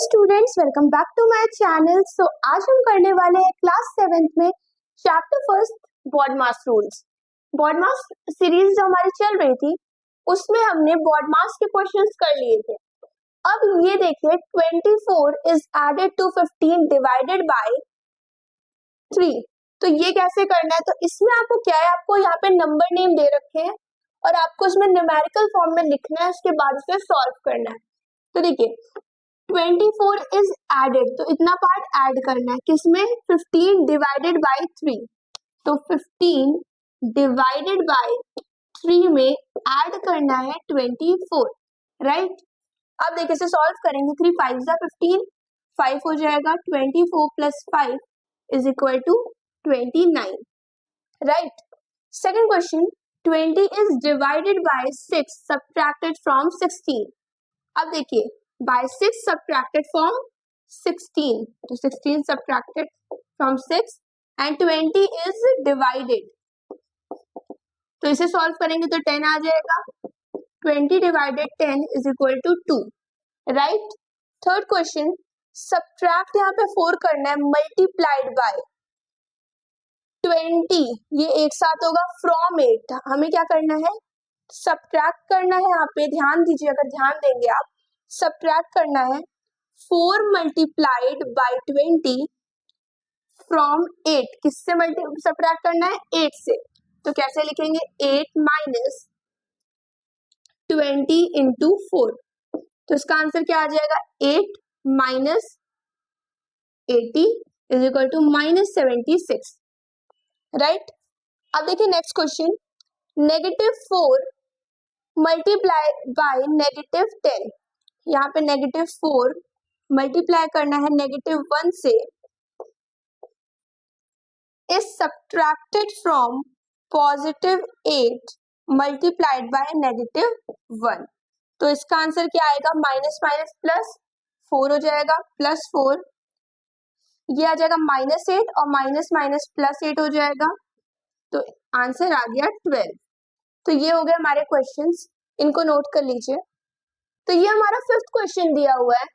Students, welcome back to my channel. So आज हम करने वाले हैं क्लास 7th में chapter first BODMAS rules. BODMAS series जो हमारी चल रही थी उसमें हमने बॉडमास के क्वेश्चंस कर लिए थे। अब ये देखिए 24 is added to 15 divided by 3। तो ये कैसे करना है? तो इसमें आपको क्या है, आपको यहाँ पे नंबर नेम दे रखे हैं और आपको इसमें न्यूमेरिकल फॉर्म में लिखना है, उसके बाद इसे सॉल्व करना है। तो देखिए 24 इज एडेड, तो इतना पार्ट ऐड करना है किसमें? 15 डिवाइडेड बाय 3। तो 15 डिवाइडेड बाय 3 में ऐड करना है 24, राइट। अब देखिए इसे सॉल्व करेंगे। 3 5 जा 15, 5 हो जाएगा। 24 plus 5 is equal to 29, right. Second question, 20 is divided by 6 subtracted from 16। अब देखिए by 6 subtracted from 16, तो 16 subtracted from 6 and 20 is divided, तो इसे सॉल्व करेंगे तो 10 आ जाएगा। 20 divided 10 is equal to 2, right. Third question, subtract यहाँ पे 4 करना है मल्टीप्लाइड बाय 20, ये एक साथ होगा फ्रॉम 8। हमें क्या करना है? सब्ट्रैक्ट करना है। यहाँ पे ध्यान दीजिए, अगर ध्यान देंगे आप, सब्ट्रैक्ट करना है 4 मल्टीप्लाइड बाय 20 फ्रॉम 8। किससे सब्ट्रैक्ट करना है? 8 से। तो कैसे लिखेंगे? 8 माइनस 20 इंटू 4। तो इसका आंसर क्या आ जाएगा? 8 minus 80 is equal to minus 76, right. अब देखिए नेक्स्ट क्वेश्चन, -4 मल्टीप्लाई बाय -10। यहाँ पे -4 मल्टीप्लाई करना है -1 से, is subtracted from +8 multiplied by -1। तो इसका आंसर क्या आएगा? माइनस माइनस प्लस 4 हो जाएगा, +4, ये आ जाएगा -8 और माइनस माइनस +8 हो जाएगा। तो आंसर आ गया 12। तो ये हो गए हमारे क्वेश्चंस, इनको नोट कर लीजिए। तो ये हमारा फिफ्थ क्वेश्चन दिया हुआ है,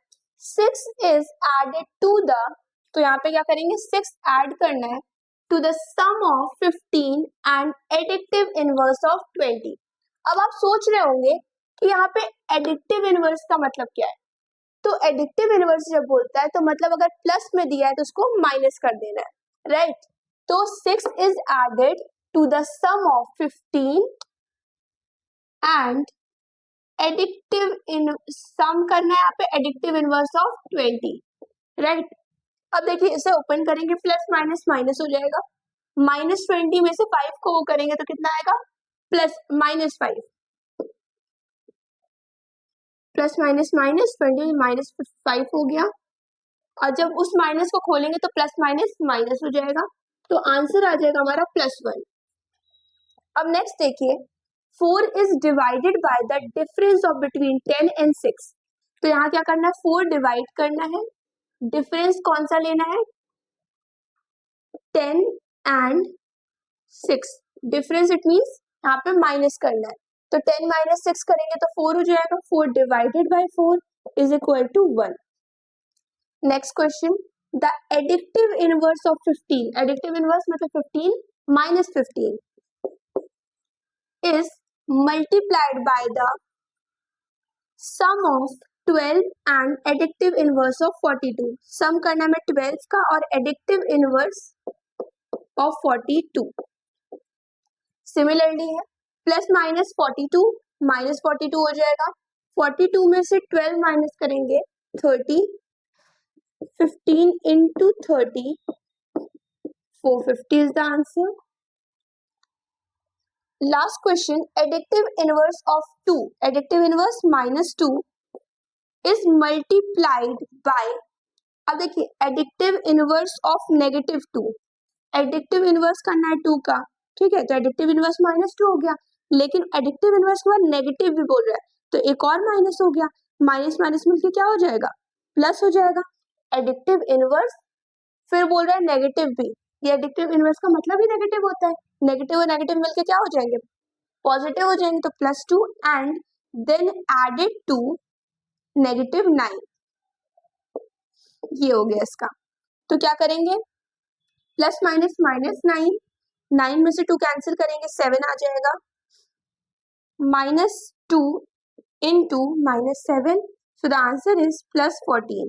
6 इज एडेड टू द, तो यहाँ पे क्या करेंगे? 6 ऐड करना है to the sum of 15 and एडिक्टिव इनवर्स ऑफ 20। अब आप सोच रहे होंगे कि यहाँ पे एडिक्टिव इनवर्स का मतलब क्या है? तो एडिक्टिव इनवर्स जब बोलता है तो मतलब अगर प्लस में दिया है तो उसको माइनस कर देना है, राइट। तो 6 is added to the sum of 15 and एडिक्टिव इन सम करना है यहाँ पे एडिक्टिव इनवर्स ऑफ 20, राइट। अब देखिए इसे ओपन करेंगे, प्लस माइनस माइनस हो जाएगा। -20 में से 5 को वो करेंगे तो कितना आएगा? -5, प्लस माइनस माइनस 20 -5 हो गया। और जब उस माइनस को खोलेंगे तो प्लस माइनस माइनस हो जाएगा, तो आंसर आ जाएगा हमारा +1। अब नेक्स्ट देखिए, 4 is divided by the difference of between 10 and 6। तो यहाँ क्या करना है? 4 डिवाइड करना है, डिफरेंस कौन सा लेना है? 10 and 6। डिफरेंस इट मीन्स यहाँ पे माइनस करना है, तो 10 माइनस 6 करेंगे तो 4 हो जाएगा। 4 divided by 4 is equal to 1। Next question, the एडिक्टिव इनवर्स ऑफ 15, एडिक्टिव इनवर्स मतलब 15 minus 15 is multiplied by the sum of 12 and additive inverse of 42। सम करना है 12 का और एडिक्टिव इनवर्स ऑफ 42। सिमिलरली है प्लस माइनस 42 माइनस 42 हो जाएगा। 42 में से 12 माइनस करेंगे 30, 15 into 30, 450 is the answer। Last question, addictive inverse of 2, addictive inverse -2 is multiplied by, अब देखिए addictive inverse of -2, addictive inverse करना है 2 का, ठीक है। तो एडिक्टिव इनवर्स -2 हो गया, लेकिन एडिक्टिव इनवर्स के बाद नेगेटिव भी बोल रहा है तो एक और माइनस हो गया, माइनस माइनस मिलकर क्या हो जाएगा? प्लस हो जाएगा। एडिक्टिव इनवर्स फिर बोल रहा है नेगेटिव भी, ये एडिक्टिव इनवर्स का मतलब ही नेगेटिव होता है। नेगेटिव और नेगेटिव मिलके क्या हो जाएंगे? पॉजिटिव हो जाएंगे, तो +2 एंड देन एडेड टू -9। ये हो गया इसका। तो क्या करेंगे, प्लस माइनस माइनस 9, 9 में से 2 कैंसिल करेंगे 7 आ जाएगा, -2 into -7, so the answer is +14।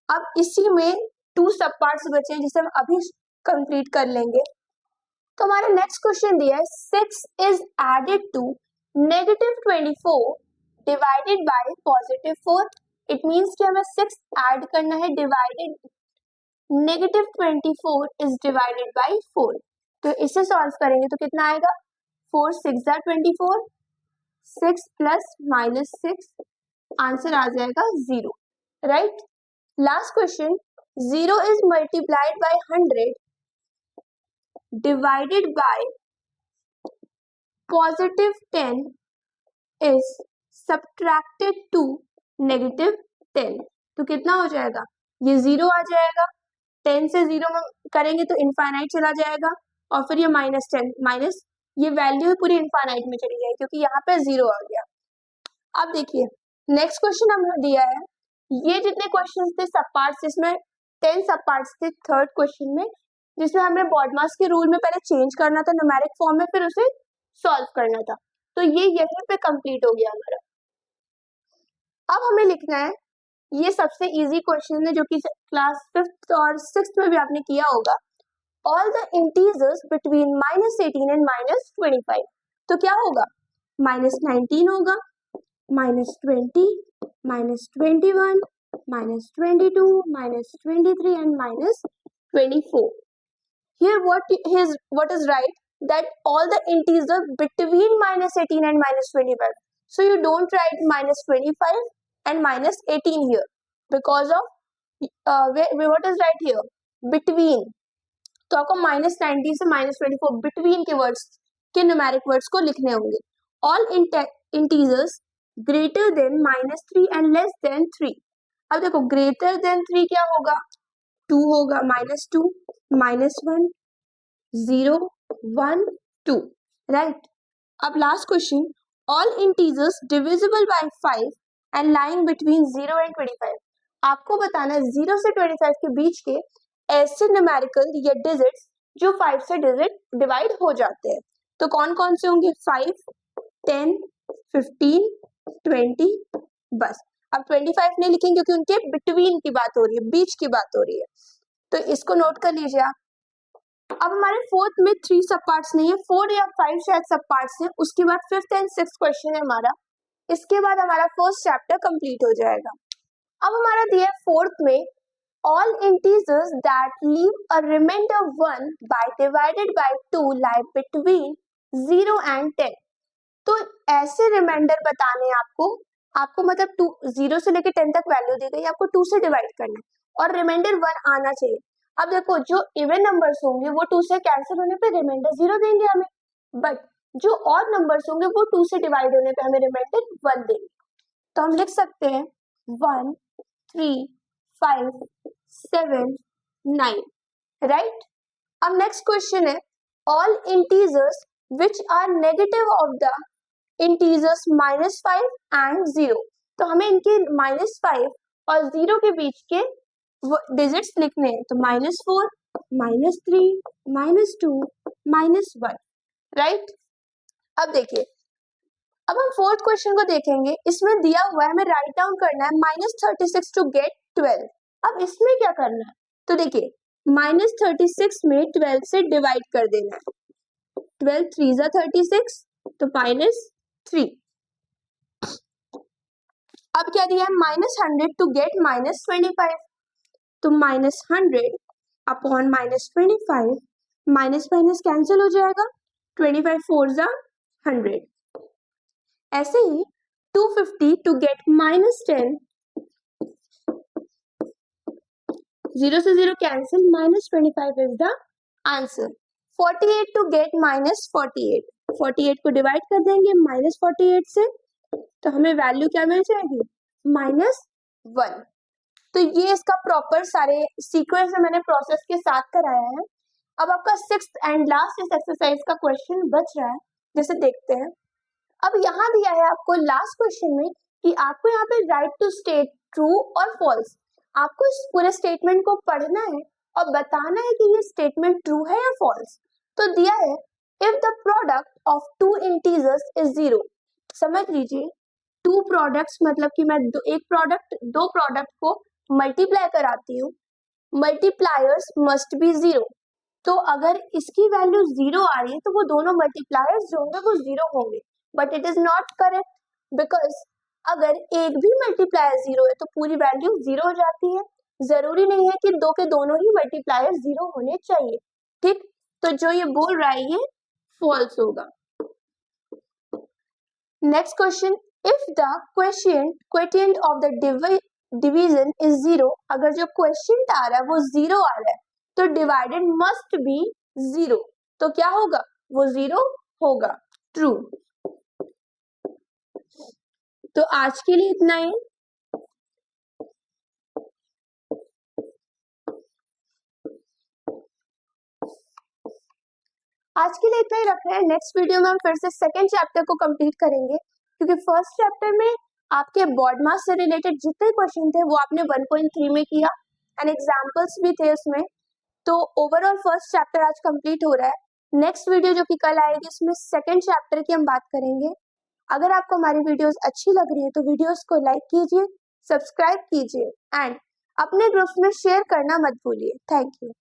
अब इसी में 2 सब पार्ट्स बचे हैं जिसे हम अभी कंप्लीट कर लेंगे। तो हमारा नेक्स्ट क्वेश्चन दिया है 6 is added to -24 divided by +4। It means कि हमें 6 ऐड करना है, डिवाइडेड -24 is divided by 4। तो इसे सॉल्व करेंगे तो कितना आएगा, 4 6 24, 6 प्लस -6, आंसर आ जाएगा 0, right. Last question, 0 is multiplied by 100 divided by +10 is subtracted to -10। तो कितना हो जाएगा, ये 0 आ जाएगा, 10 से 0 में करेंगे तो इनफाइनाइट चला जाएगा, और फिर ये -10 माइनस ये वैल्यू पूरी इनफाइनाइट में चली जाएगी क्योंकि यहाँ पे 0 आ गया। अब देखिए नेक्स्ट क्वेश्चन हमें दिया है, ये जितने क्वेश्चन थे सब पार्ट्स, इसमें 10 सब पार्ट्स थे थर्ड क्वेश्चन में, जिसमें हमें बॉडमास के रूल में पहले चेंज करना था न्यूमेरिक फॉर्म में, फिर उसे सॉल्व करना था। तो ये यहीं पे कंप्लीट हो गया हमारा। अब हमें लिखना है, ये सबसे इजी क्वेश्चन है जो कि क्लास 5th और 6th में भी आपने किया होगा, all the integers between -18 and -25। तो क्या होगा, -19 होगा, -20, -21, -22, -23 and -24। Here what is right, that all the integers between -18 and -25. So you don't write -25 and -18 here because of what is right here, between। तो आपको -19 से -24 बिटवीन के वर्ड्स के numeric words को लिखने होंगे। All integers greater than -3 and less than 3। अब देखो ग्रेटर देन 3 क्या होगा, 2 होगा, -2, -1, 0, 1, 2, राइट। अब last question, all integers divisible by 5 and lying between 0 and 25। आपको बताना है 0 से 25 के बीच के ऐसे न्यूमेरिकल या डिजिट्स जो 5 से डिजिट डिवाइड हो जाते हैं। तो कौन कौन से होंगे, 5, 10, 15, 20, बस। अब 25 नहीं लिखेंगे क्योंकि उनके बिटवीन की बात हो रही है, बीच की बात हो रही है, तो इसको नोट कर लीजिए आप। अब हमारे फोर्थ में 3 सब पार्ट्स नहीं है, 4 या 5 शायद सब पार्ट्स है, उसके बाद 5th एंड 6th क्वेश्चन है हमारा, इसके बाद हमारा फर्स्ट चैप्टर कंप्लीट हो जाएगा। अब हमारा दिया है फोर्थ में, all integers that leave a remainder 1 by divided by 2 lie between 0 and 10। तो ऐसे रिमाइंडर बताने हैं आपको मतलब 0 से लेकर 10 तक वैल्यू दी गई, आपको 2 से डिवाइड करना है और रिमाइंडर 1 आना चाहिए। अब देखो जो इवन नंबर्स होंगे वो 2 से कैंसिल होने पे रिमाइंडर 0 देंगे हमें, बट जो ऑड नंबर्स होंगे वो 2 से डिवाइड होने पे हमें रिमाइंडर 1 देंगे। तो हम लिख सकते हैं 1, 3, 5, 7, 9, राइट। अब नेक्स्ट क्वेश्चन है, all integers which are negative of the integers -5 and 0। तो हमें इनके -5 और 0 के बीच के डिजिट्स लिखने हैं, तो -4, -3, -2, -1, राइट। अब देखिए, अब हम फोर्थ क्वेश्चन को देखेंगे, इसमें दिया हुआ है हमें राइट डाउन करना है -36 टू गेट 12। अब इसमें क्या करना है, तो देखिए -36 में 12 से डिवाइड कर देना है, 12 3 जा 36, तो -3। अब क्या दिया है, -100 टू गेट -25, तो -100 अपॉन -25, माइनस माइनस कैंसिल हो जाएगा, 25 4 जा 100। ऐसे ही 250 टू गेट -10, 0 से 0 cancel, -25 is the answer. 48 to get -48, 48 को डिवाइड कर देंगे -48 से, तो हमें वैल्यू क्या मिल जाएगी, -1। तो ये इसका प्रॉपर सारे सीक्वेंस में मैंने प्रोसेस के साथ कराया है। अब आपका 6th एंड लास्ट इस एक्सरसाइज का क्वेश्चन बच रहा है, जैसे देखते हैं। अब यहाँ दिया है आपको लास्ट क्वेश्चन में कि आपको यहाँ पे राइट टू स्टेट ट्रू और फॉल्स। आपको इस पूरे स्टेटमेंट को पढ़ना है और बताना है कि ये स्टेटमेंट ट्रू है या फॉल्स। तो दिया है if the product of two integers is 0। समझ लीजिए, टू प्रोडक्ट्स मतलब कि मैं दो प्रोडक्ट को मल्टीप्लाई कराती हूँ, मल्टीप्लायर्स मस्ट बी 0। तो अगर इसकी वैल्यू 0 आ रही है तो वो दोनों मल्टीप्लायर्स जो होंगे वो 0 होंगे, but it is not correct because अगर एक भी मल्टीप्लायर 0 है तो पूरी वैल्यू 0 हो जाती है। जरूरी नहीं है कि दो के दोनों ही मल्टीप्लायर 0 होने चाहिए। ठीक, तो जो ये बोल रहा है ये फॉल्स होगा। Next question, if the quotient of the division is 0, अगर जो क्वोटिएंट आ रहा है वो 0 आ रहा है तो डिवाइडेड मस्ट बी 0। तो क्या होगा, वो 0 होगा, ट्रू। तो आज के लिए इतना ही। आज के लिए इतना ही रख रहे हैं। नेक्स्ट वीडियो में हम फिर से सेकंड चैप्टर को कंप्लीट करेंगे, क्योंकि फर्स्ट चैप्टर में आपके बॉड मास से रिलेटेड जितने क्वेश्चन थे वो आपने 1.3 में किया एंड एग्जाम्पल्स भी थे उसमें। तो ओवरऑल फर्स्ट चैप्टर आज कंप्लीट हो रहा है। नेक्स्ट वीडियो जो कि कल आएगी उसमें सेकंड चैप्टर की हम बात करेंगे। अगर आपको हमारी वीडियोस अच्छी लग रही है तो वीडियोस को लाइक कीजिए, सब्सक्राइब कीजिए एंड अपने ग्रुप्स में शेयर करना मत भूलिए। Thank you.